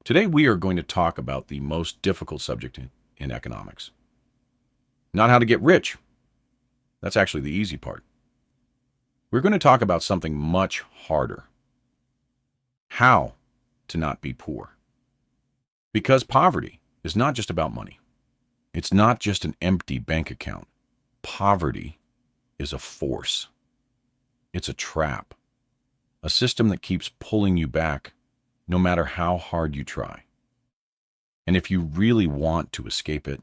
Today we are going to talk about the most difficult subject in economics. Not how to get rich. That's actually the easy part. We're going to talk about something much harder. How to not be poor. Because poverty is not just about money. It's not just an empty bank account. Poverty is a force. It's a trap. A system that keeps pulling you back no matter how hard you try. And if you really want to escape it,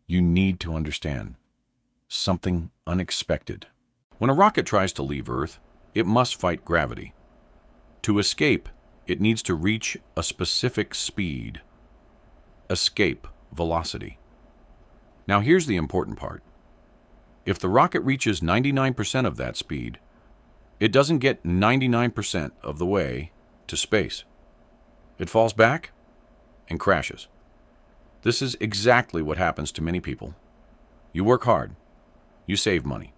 you need to understand something unexpected. When a rocket tries to leave Earth, it must fight gravity. To escape, it needs to reach a specific speed. Escape velocity. Now here's the important part. If the rocket reaches 99% of that speed, it doesn't get 99% of the way to space. It falls back and crashes. This is exactly what happens to many people. You work hard. You save money.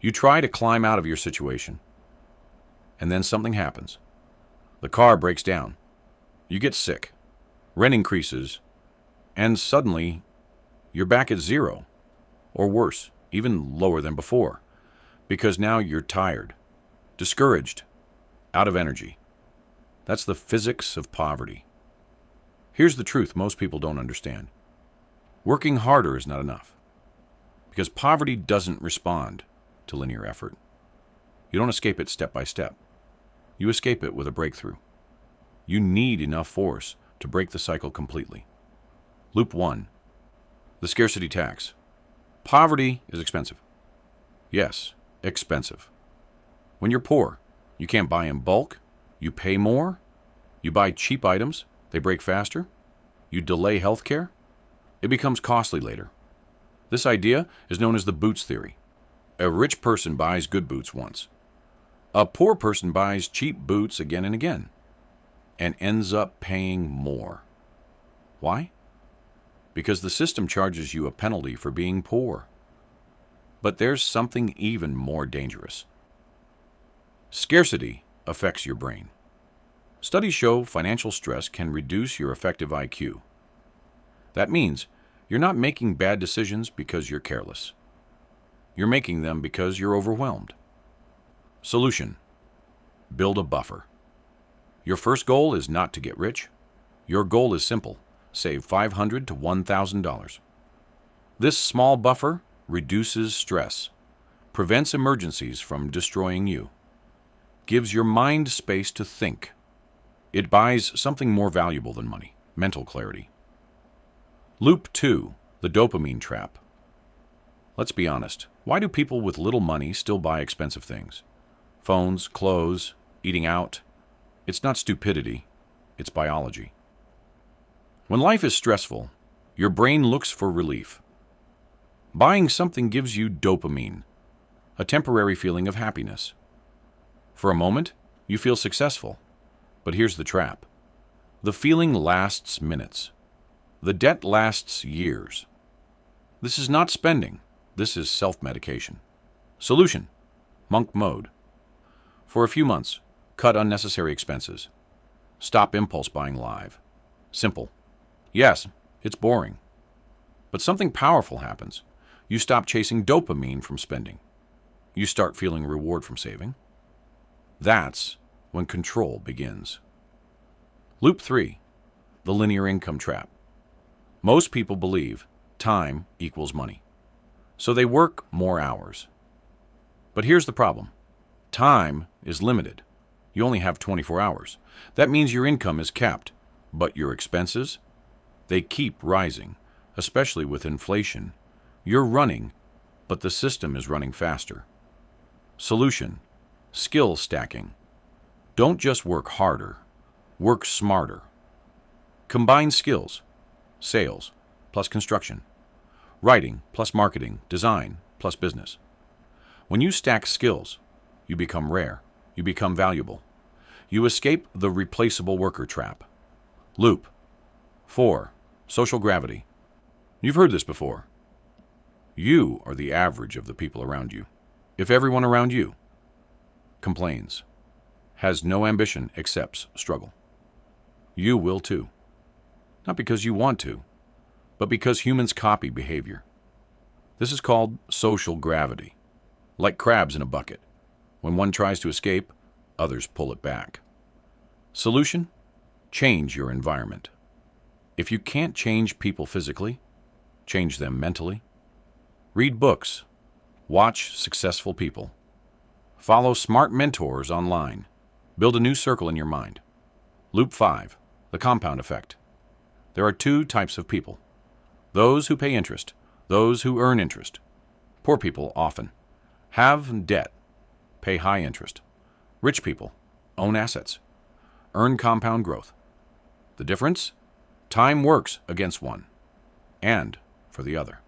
You try to climb out of your situation. And then something happens. The car breaks down. You get sick. Rent increases. And suddenly, you're back at zero. Or worse, even lower than before. Because now you're tired, discouraged, out of energy. That's the physics of poverty. Here's the truth most people don't understand. Working harder is not enough. Because poverty doesn't respond to linear effort. You don't escape it step by step. You escape it with a breakthrough. You need enough force to break the cycle completely. Loop 1. The scarcity tax. Poverty is expensive. Yes, expensive. When you're poor, you can't buy in bulk. You pay more. You buy cheap items. They break faster. You delay health care. It becomes costly later. This idea is known as the boots theory. A rich person buys good boots once. A poor person buys cheap boots again and again, and ends up paying more. Why? Because the system charges you a penalty for being poor. But there's something even more dangerous. Scarcity affects your brain. Studies show financial stress can reduce your effective IQ. That means you're not making bad decisions because you're careless. You're making them because you're overwhelmed. Solution: build a buffer. Your first goal is not to get rich. Your goal is simple: save $500 to $1,000. This small buffer reduces stress, prevents emergencies from destroying you, gives your mind space to think. It buys something more valuable than money: mental clarity. Loop 2, the dopamine trap. Let's be honest. Why do people with little money still buy expensive things? Phones, clothes, eating out. It's not stupidity. It's biology. When life is stressful, your brain looks for relief. Buying something gives you dopamine, a temporary feeling of happiness. For a moment, you feel successful. But here's the trap. The feeling lasts minutes. The debt lasts years. This is not spending. This is self-medication. Solution: monk mode. For a few months, cut unnecessary expenses. Stop impulse buying live. Simple. Yes, it's boring. But something powerful happens. You stop chasing dopamine from spending. You start feeling reward from saving. That's when control begins. Loop 3, the linear income trap. Most people believe time equals money, so they work more hours. But here's the problem. Time is limited. You only have 24 hours. That means your income is capped, but your expenses, they keep rising, especially with inflation. You're running, but the system is running faster. Solution: skill stacking. Don't just work harder, work smarter. Combine skills: sales plus construction, writing plus marketing, design plus business. When you stack skills, you become rare, you become valuable. You escape the replaceable worker trap. Loop 4, social gravity. You've heard this before. You are the average of the people around you. If everyone around you complains, has no ambition, accepts struggle, You will too. Not because you want to, but because humans copy behavior. This is called social gravity. Like crabs in a bucket. When one tries to escape, others pull it back. Solution? Change your environment. If you can't change people physically, change them mentally. Read books. Watch successful people. Follow smart mentors online. Build a new circle in your mind. Loop 5. The compound effect. There are two types of people. Those who pay interest. Those who earn interest. Poor people often have debt, pay high interest. Rich people own assets, earn compound growth. The difference? Time works against one and for the other.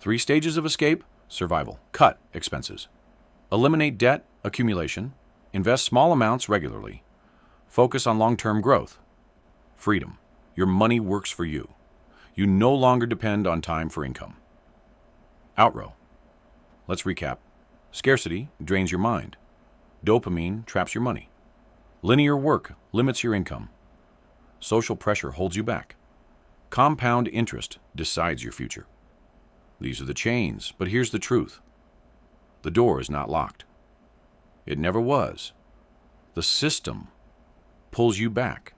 3 stages of escape: survival, cut expenses, eliminate debt accumulation, invest small amounts regularly, focus on long-term growth. Freedom. Your money works for you. You no longer depend on time for income. Outrow. Let's recap. Scarcity drains your mind. Dopamine traps your money. Linear work limits your income. Social pressure holds you back. Compound interest decides your future. These are the chains, but here's the truth. The door is not locked. It never was. The system pulls you back.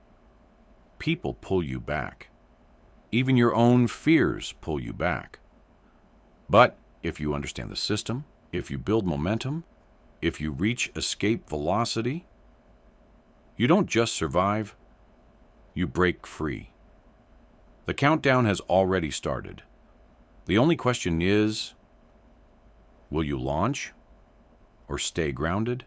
People pull you back. Even your own fears pull you back. But if you understand the system, if you build momentum, if you reach escape velocity, you don't just survive, you break free. The countdown has already started. The only question is, will you launch or stay grounded?